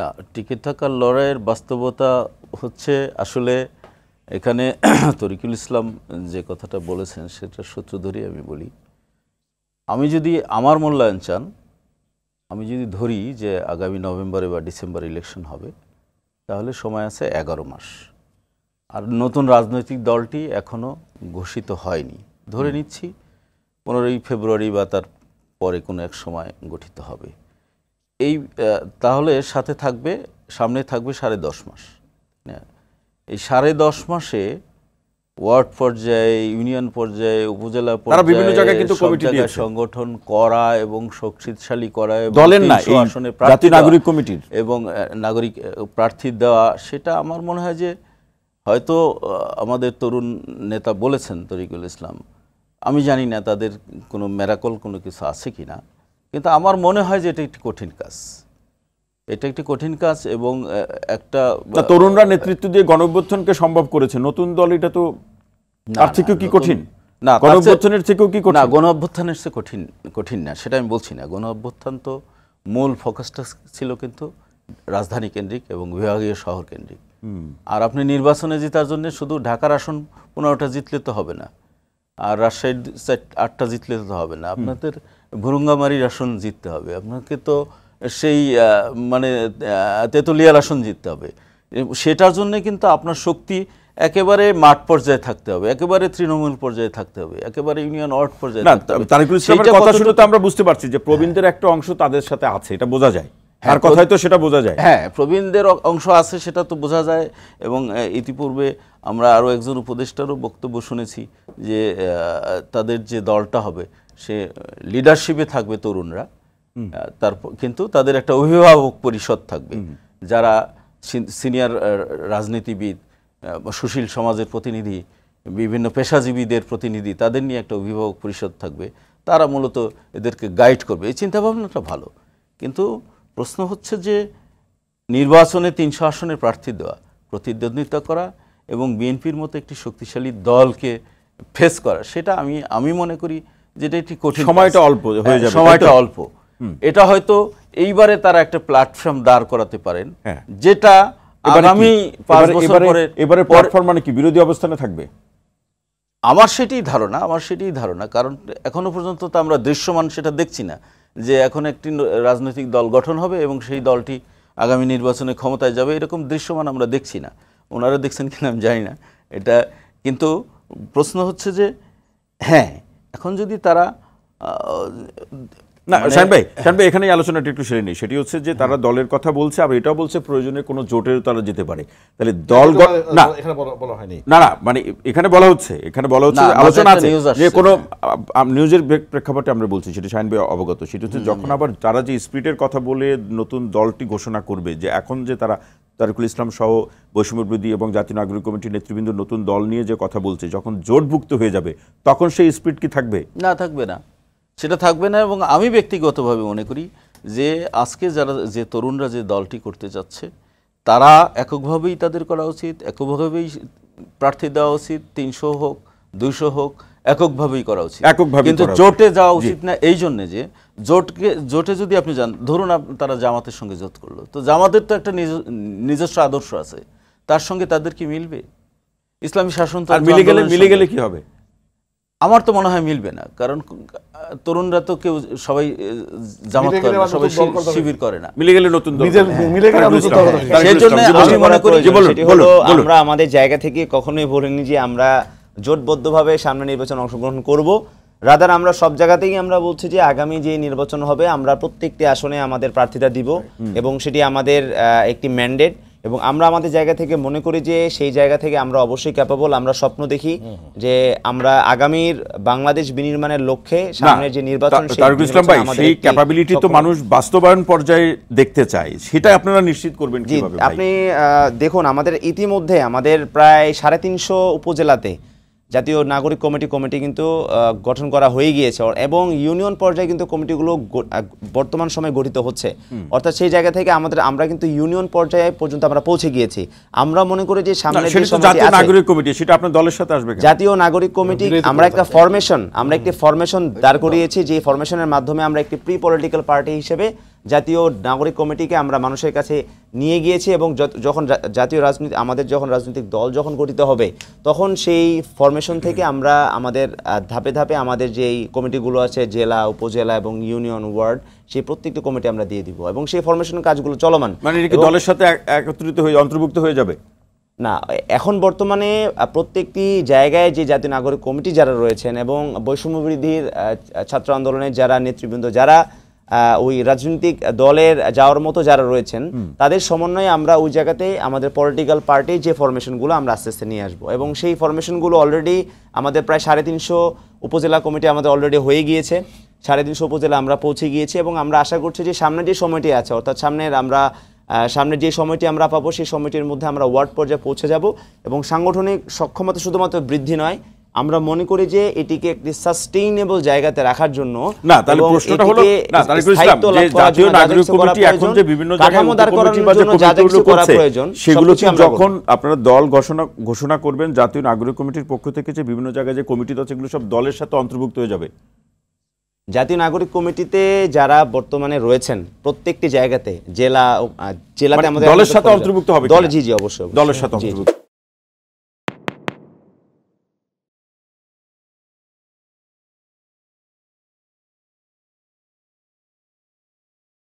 না, টিকে থাকার লড়াইয়ের বাস্তবতা হচ্ছে আসলে এখানে তরিকুল ইসলাম যে কথাটা বলেছেন সেটা সূত্র ধরেই আমি বলি। আমি যদি আমার মূল্যায়ন চান, আমি যদি ধরি যে আগামী নভেম্বরে বা ডিসেম্বরে ইলেকশন হবে, তাহলে সময় আছে 11 মাস। আর নতুন রাজনৈতিক দলটি এখনও ঘোষিত হয়নি, ধরে নিচ্ছি 15ই ফেব্রুয়ারি বা তার পরে কোনো এক সময় গঠিত হবে। এই তাহলে সামনে থাকবে 10.5 মাস। এই 10.5 মাসে ওয়ার্ড পর্যায়ে, ইউনিয়ন পর্যায়ে, উপজেলা পর্যায়ে বিভিন্ন জায়গায় কিন্তু কমিটি দিয়ে সংগঠন করা এবং শক্তিশালী করা, দলের না, এই জাতীয় নাগরিক কমিটির এবং নাগরিক প্রার্থী দেওয়া, সেটা আমার মনে হয় যে হয়তো আমাদের তরুণ নেতা বলেছেন তরিকুল ইসলাম, আমি জানি না তাদের কোনো মেরাকল কোনো কিছু আছে কিনা, কিন্তু আমার মনে হয় যে এটা একটি কঠিন কাজ। এটা একটি কঠিন কাজ এবং একটা তরুণরা নেতৃত্ব দিয়ে গণঅভ্যুত্থানকে সম্ভব করেছে। নতুন দল এটা তো তার থেকেও কি কঠিন? না, গণঅভ্যুত্থানের থেকেও কি কঠিন? না, গণঅভ্যুত্থানের চেয়ে কঠিন না, সেটা আমি বলছি না। গণঅভ্যুত্থান তো মূল ফোকাসটা ছিল কিন্তু রাজধানী কেন্দ্রিক এবং বিভাগীয় শহর কেন্দ্রিক। আর আপনি নির্বাচনে জেতার জন্য শুধু ঢাকার আসন 15টা জিতলে তো হবে না, আর রাজশাহীর 8টা জিতলে তো হবে না, আপনাদের ভুরুঙ্গামারির আসন জিততে হবে, আপনাকে তো সেই মানে তেতুলিয়ার আসন জিততে হবে। সেটার জন্য কিন্তু আপনার শক্তি একেবারে মাঠ পর্যায়ে থাকতে হবে, একেবারে তৃণমূল পর্যায়ে থাকতে হবে, একেবারে ইউনিয়ন ওয়ার্ড পর্যায়ে থাকতে হবে। তারিকুল ইসলামের কথা শুনে তো আমরা বুঝতে পারছি যে প্রবীণদের একটা অংশ তাদের সাথে আছে, এটা বোঝা যায়। তার কথাই তো সেটা বোঝা যায়। হ্যাঁ, প্রবীণদের অংশ আছে, সেটা তো বোঝা যায়। এবং ইতিপূর্বে আমরা আরও একজন উপদেষ্টারও বক্তব্য শুনেছি যে তাদের যে দলটা হবে সে লিডারশিপে থাকবে তরুণরা, তারপর কিন্তু তাদের একটা অভিভাবক পরিষদ থাকবে, যারা সিনিয়র রাজনীতিবিদ, সুশীল সমাজের প্রতিনিধি, বিভিন্ন পেশাজীবীদের প্রতিনিধি, তাদের নিয়ে একটা অভিভাবক পরিষদ থাকবে, তারা মূলত এদেরকে গাইড করবে। এই চিন্তাভাবনাটা ভালো, কিন্তু প্রশ্ন হচ্ছে যে নির্বাচনে 300 আসনের প্রার্থী দেওয়া, প্রতিদ্বন্দ্বিতা করা এবং বিএনপির মতো একটি শক্তিশালী দলকে ফেস করা, সেটা আমি মনে করি যেটা একটি কঠিন। সময়টা অল্প হয়ে যাবে, সময়টা অল্প। এটা হয়তো এইবারে তারা একটা প্ল্যাটফর্ম দাঁড় করাতে পারেন, যেটা আগামী 5 বছর পরে। এবারে প্ল্যাটফর্ম মানে কি, বিরোধী অবস্থানে থাকবে? আমার সেটাই ধারণা, কারণ এখনো পর্যন্ত তো আমরা দৃশ্যমান সেটা দেখছি না যে এখন একটি রাজনৈতিক দল গঠন হবে এবং সেই দলটি আগামী নির্বাচনে ক্ষমতায় যাবে, এরকম দৃশ্যমান আমরা দেখছি না। ওনারা দেখছেন কিনা আমি জানি না এটা, কিন্তু প্রশ্ন হচ্ছে যে হ্যাঁ, এখন যদি তারা না, শাহিন ভাই এখানেই আলোচনাটা একটু সেরে নেই। সেটি হচ্ছে যে তারা দলের কথা বলছে, আবার এটাও বলছে প্রয়োজনে কোনো জোটের তারা যেতে পারে। তাহলে দল না, এখানে বলা হয়নি, না মানে এখানে বলা হচ্ছে আলোচনা আছে যে কোনো নিউজের প্রেক্ষাপটে আমরা বলছি, সেটা শাহিন ভাই অবগত। সেটা হচ্ছে যখন আবার তারা যে স্পিরিটের কথা বলে নতুন দলটি ঘোষণা করবে, যে এখন যে তারা তারিকুল ইসলাম সহ বৈষম্য বিরোধী এবং জাতীয় নাগরিক কমিটির নেতৃবৃন্দ নতুন দল নিয়ে যে কথা বলছে, যখন জোটভুক্ত হয়ে যাবে তখন সেই স্পিরিট কি থাকবে? না, থাকবে না, সেটা থাকবে না। এবং আমি ব্যক্তিগতভাবে মনে করি যে আজকে যে তরুণরা যে দলটি করতে যাচ্ছে, তারা এককভাবেই তাদের করা উচিত, এককভাবেই প্রার্থী দেওয়া উচিত, 300 হোক 200 হোক, এককভাবেই করা উচিত, কিন্তু জোটে যাওয়া উচিত না। এই জন্যে যে জোটে যদি আপনি যান, ধরুন তারা জামাতের সঙ্গে জোট করলো, তো জামাতের তো একটা নিজস্ব আদর্শ আছে, তার সঙ্গে তাদের কি মিলবে? ইসলামী শাসন মিলে গেলে কি হবে? আমার তো মনে হয় মিলবে না, কারণ তরুণরা তো কেউ সবাই জামাত করে না, সবাই শিবির করে না। মিলে গেলে নতুন দল, সেজন্য আমি মনে করি আমরা আমাদের জায়গা থেকে কখনোই বলিনি যে আমরা জোটবদ্ধভাবে সামনে নির্বাচন অংশগ্রহণ করব। রাদার আমরা সব জায়গাতেই আমরা বলছি যে আগামী যে নির্বাচন হবে আমরা প্রত্যেকটি আসনে আমাদের প্রার্থীতা দিব এবং সেটি আমাদের একটি ম্যান্ডেট, এবং আমরা আমাদের জায়গা থেকে মনে করি যে সেই জায়গা থেকে আমরা অবশ্যই ক্যাপাবল। আমরা স্বপ্ন দেখি যে আমরা আগামীর বাংলাদেশ বিনির্মাণের লক্ষ্যে সামনে যে নির্বাচন, সেই ক্যাপাবিলিটি তো মানুষ বাস্তবায়ন পর্যায়ে দেখতে চায়, সেটা আপনারা নিশ্চিত করবেন কিভাবে? আপনি দেখুন, আমাদের ইতিমধ্যে আমাদের প্রায় 350 উপজেলাতে জাতীয় নাগরিক কমিটি কিন্তু গঠন করা হয়ে গিয়েছে, এবং ইউনিয়ন পর্যায়ে কিন্তু কমিটিগুলো বর্তমান সময়ে গঠিত হচ্ছে। অর্থাৎ সেই জায়গা থেকে আমরা কিন্তু ইউনিয়ন পর্যায়ে পর্যন্ত আমরা পৌঁছে গিয়েছি। আমরা মনে করি যে সামনে জাতীয় নাগরিক কমিটি, সেটা আপনার দলের সাথে আসবে। জাতীয় নাগরিক কমিটি আমরা একটি ফরমেশন দাঁড় করিয়েছি, যে ফরমেশনের মাধ্যমে আমরা একটি প্রি পলিটিক্যাল পার্টি হিসেবে জাতীয় নাগরিক কমিটিকে আমরা মানুষের কাছে নিয়ে গিয়েছি এবং যখন জাতীয় রাজনীতি আমাদের যখন রাজনৈতিক দল যখন গঠিত হবে তখন সেই ফরমেশন থেকে আমরা আমাদের ধাপে ধাপে আমাদের যেই কমিটিগুলো আছে জেলা উপজেলা এবং ইউনিয়ন ওয়ার্ড সেই প্রত্যেকটি কমিটি আমরা দিয়ে দিব এবং সেই ফরমেশনের কাজগুলো চলমান। মানে এটা কি দলের সাথে একত্রিত হয়ে অন্তর্ভুক্ত হয়ে যাবে? না, এখন বর্তমানে প্রত্যেকটি জায়গায় যে জাতীয় নাগরিক কমিটি যারা রয়েছেন এবং বৈষম্য বিরোধীর ছাত্র আন্দোলনের যারা নেতৃবৃন্দ যারা ওই রাজনৈতিক দলের যাওয়ার মতো যারা রয়েছেন তাদের সমন্বয়ে আমরা ওই জায়গাতে আমাদের পলিটিক্যাল পার্টির যে ফরমেশনগুলো আমরা আস্তে আস্তে নিয়ে আসবো এবং সেই ফরমেশনগুলো অলরেডি আমাদের প্রায় 350 উপজেলা কমিটি আমাদের অলরেডি হয়ে গিয়েছে, 350 উপজেলা আমরা পৌঁছে গিয়েছি এবং আমরা আশা করছি যে সামনে যে সময়টি আছে অর্থাৎ সামনে যে সময়টি আমরা পাবো সেই সময়টির মধ্যে আমরা ওয়ার্ড পর্যায়ে পৌঁছে যাব এবং সাংগঠনিক সক্ষমতা শুধুমাত্র বৃদ্ধি নয়, আমরা মনে করি যে এটিকে একটি সাস্টেইনেবল জায়গাতে রাখার জন্য না, তাহলে প্রশ্নটা হলো না তারিকুল ইসলাম যে জাতীয় নাগরিক কমিটি এখন যে বিভিন্ন জায়গায় কমিটিগুলো করছে সেগুলো কি যখন আপনারা দল ঘোষণা করবেন জাতীয় নাগরিক কমিটির পক্ষ থেকে যে বিভিন্ন জায়গায় যে কমিটি আছে সেগুলো সব দলের সাথে অন্তর্ভুক্ত হয়ে যাবে? জাতীয় নাগরিক কমিটিতে যারা বর্তমানে রয়েছেন প্রত্যেকটি জায়গাতে জেলাতে আমাদের দলের সাথে অন্তর্ভুক্ত হবে? দল জি অবশ্যই দলের সাথে অন্তর্ভুক্ত।